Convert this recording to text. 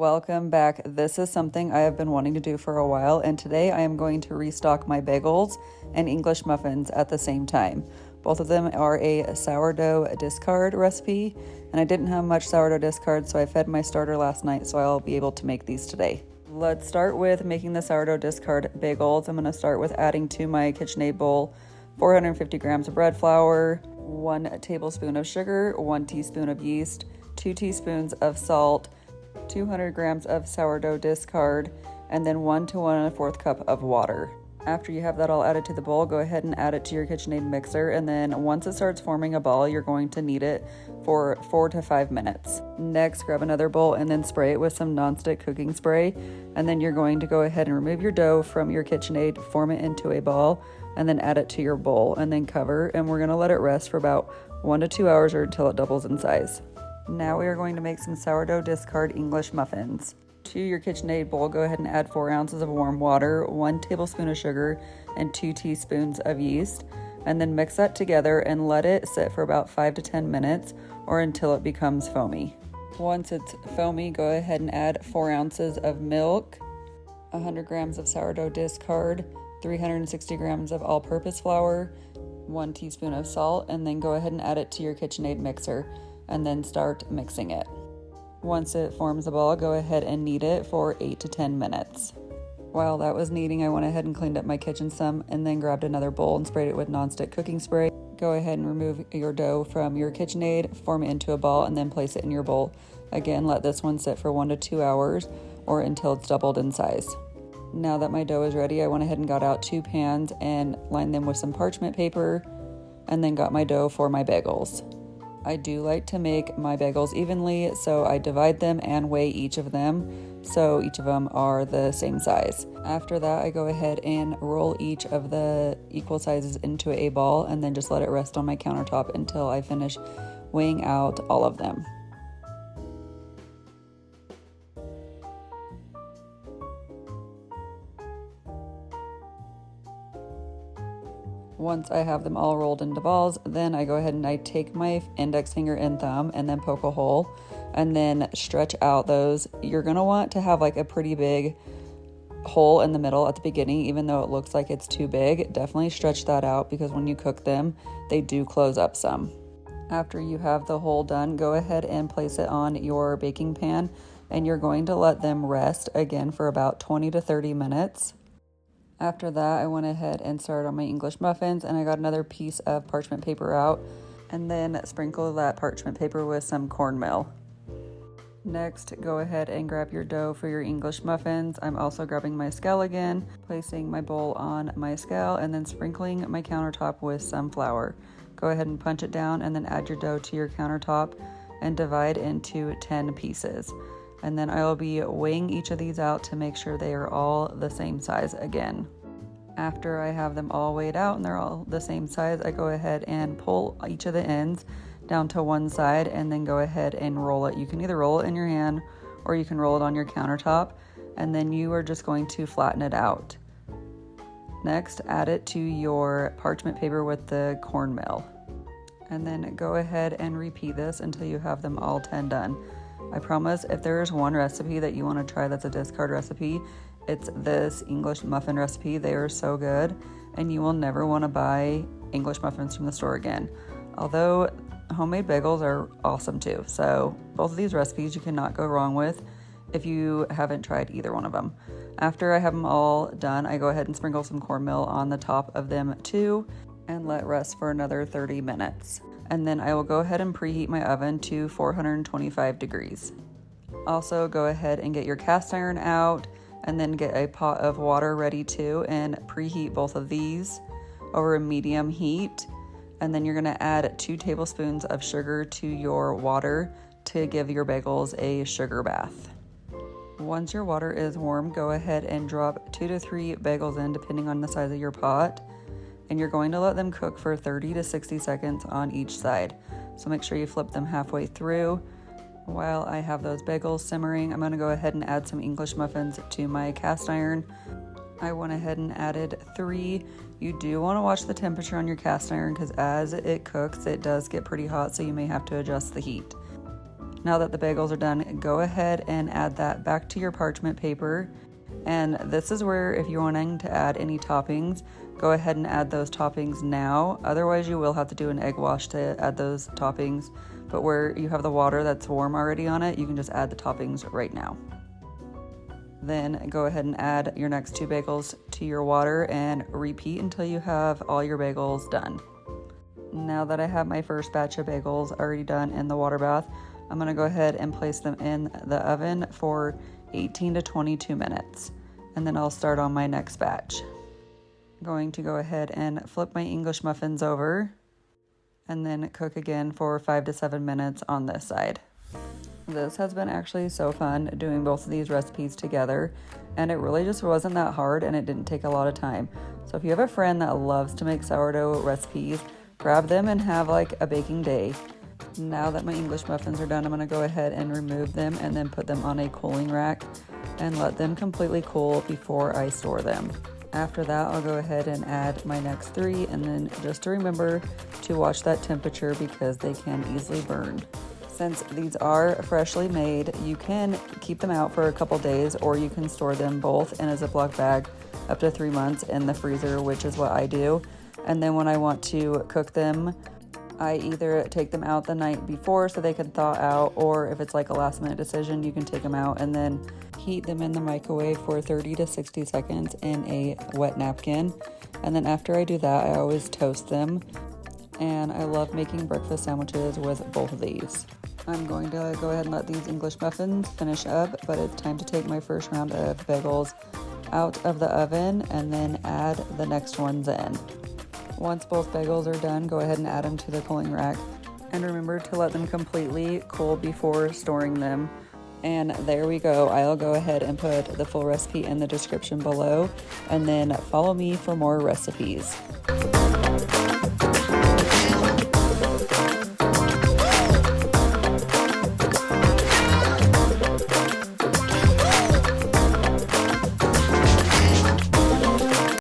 Welcome back. This is something I have been wanting to do for a while, and today I am going to restock my bagels and English muffins at the same time. Both of them are a sourdough discard recipe, and I didn't have much sourdough discard, so I fed my starter last night, so I'll be able to make these today. Let's start with making the sourdough discard bagels. I'm going to start with adding to my KitchenAid bowl 450 grams of bread flour, 1 tablespoon of sugar, 1 teaspoon of yeast, 2 teaspoons of salt, 200 grams of sourdough discard, and then 1 to 1 1/4 cup of water. After you have that all added to the bowl, go ahead and add it to your KitchenAid mixer, and then once it starts forming a ball, you're going to knead it for 4 to 5 minutes. Next, grab another bowl and then spray it with some nonstick cooking spray, and then you're going to go ahead and remove your dough from your KitchenAid, form it into a ball, and then add it to your bowl, and then cover, and we're going to let it rest for about 1 to 2 hours or until it doubles in size. Now we are going to make some sourdough discard English muffins. To your KitchenAid bowl, go ahead and add 4 ounces of warm water, 1 tablespoon of sugar, and 2 teaspoons of yeast, and then mix that together and let it sit for about 5 to 10 minutes or until it becomes foamy. Once it's foamy, go ahead and add 4 ounces of milk, 100 grams of sourdough discard, 360 grams of all-purpose flour, 1 teaspoon of salt, and then go ahead and add it to your KitchenAid mixer, and then start mixing it. Once it forms a ball, go ahead and knead it for 8 to 10 minutes. While that was kneading, I went ahead and cleaned up my kitchen some and then grabbed another bowl and sprayed it with nonstick cooking spray. Go ahead and remove your dough from your KitchenAid, form it into a ball, and then place it in your bowl. Again, let this one sit for 1 to 2 hours or until it's doubled in size. Now that my dough is ready, I went ahead and got out 2 pans and lined them with some parchment paper, and then got my dough for my bagels. I do like to make my bagels evenly, so I divide them and weigh each of them, so each of them are the same size. After that, I go ahead and roll each of the equal sizes into a ball and then just let it rest on my countertop until I finish weighing out all of them. Once I have them all rolled into balls, then I go ahead and I take my index finger and thumb and then poke a hole and then stretch out those. You're gonna want to have like a pretty big hole in the middle at the beginning, even though it looks like it's too big. Definitely stretch that out because when you cook them, they do close up some. After you have the hole done, go ahead and place it on your baking pan, and you're going to let them rest again for about 20 to 30 minutes. After that, I went ahead and started on my English muffins, and I got another piece of parchment paper out and then sprinkle that parchment paper with some cornmeal. Next, go ahead and grab your dough for your English muffins. I'm also grabbing my scale again, placing my bowl on my scale, and then sprinkling my countertop with some flour. Go ahead and punch it down and then add your dough to your countertop and divide into 10 pieces. And then I will be weighing each of these out to make sure they are all the same size again. After I have them all weighed out and they're all the same size, I go ahead and pull each of the ends down to one side and then go ahead and roll it. You can either roll it in your hand or you can roll it on your countertop, and then you are just going to flatten it out. Next, add it to your parchment paper with the cornmeal. And then go ahead and repeat this until you have them all 10 done. I promise if there is one recipe that you want to try that's a discard recipe, it's this English muffin recipe. They are so good, and you will never want to buy English muffins from the store again. Although homemade bagels are awesome too. So both of these recipes you cannot go wrong with if you haven't tried either one of them. After I have them all done, I go ahead and sprinkle some cornmeal on the top of them too and let rest for another 30 minutes. And then I will go ahead and preheat my oven to 425 degrees. Also, go ahead and get your cast iron out and then get a pot of water ready too, and preheat both of these over a medium heat. And then you're gonna add 2 tablespoons of sugar to your water to give your bagels a sugar bath. Once your water is warm, go ahead and drop 2 to 3 bagels in depending on the size of your pot. And you're going to let them cook for 30 to 60 seconds on each side. So make sure you flip them halfway through. While I have those bagels simmering, I'm going to go ahead and add some English muffins to my cast iron. I went ahead and added 3. You do want to watch the temperature on your cast iron because as it cooks, it does get pretty hot, so you may have to adjust the heat. Now that the bagels are done, go ahead and add that back to your parchment paper. And this is where, if you're wanting to add any toppings, go ahead and add those toppings now. Otherwise, you will have to do an egg wash to add those toppings. But where you have the water that's warm already on it, you can just add the toppings right now. Then go ahead and add your next 2 bagels to your water and repeat until you have all your bagels done. Now that I have my first batch of bagels already done in the water bath, I'm going to go ahead and place them in the oven for 18 to 22 minutes. And then I'll start on my next batch. I'm going to go ahead and flip my English muffins over and then cook again for 5 to 7 minutes on this side. This has been actually so fun doing both of these recipes together, and it really just wasn't that hard and it didn't take a lot of time. So if you have a friend that loves to make sourdough recipes, grab them and have like a baking day. Now that my English muffins are done, I'm going to go ahead and remove them and then put them on a cooling rack and let them completely cool before I store them. After that, I'll go ahead and add my next 3, and then just to remember to watch that temperature because they can easily burn. Since these are freshly made, you can keep them out for a couple days, or you can store them both in a Ziploc bag up to 3 months in the freezer, which is what I do. And then when I want to cook them, I either take them out the night before so they can thaw out, or if it's like a last minute decision, you can take them out and then heat them in the microwave for 30 to 60 seconds in a wet napkin. And then after I do that, I always toast them. And I love making breakfast sandwiches with both of these. I'm going to go ahead and let these English muffins finish up, but it's time to take my first round of bagels out of the oven and then add the next ones in. Once both bagels are done, go ahead and add them to the cooling rack. And remember to let them completely cool before storing them. And there we go. I'll go ahead and put the full recipe in the description below, and then follow me for more recipes.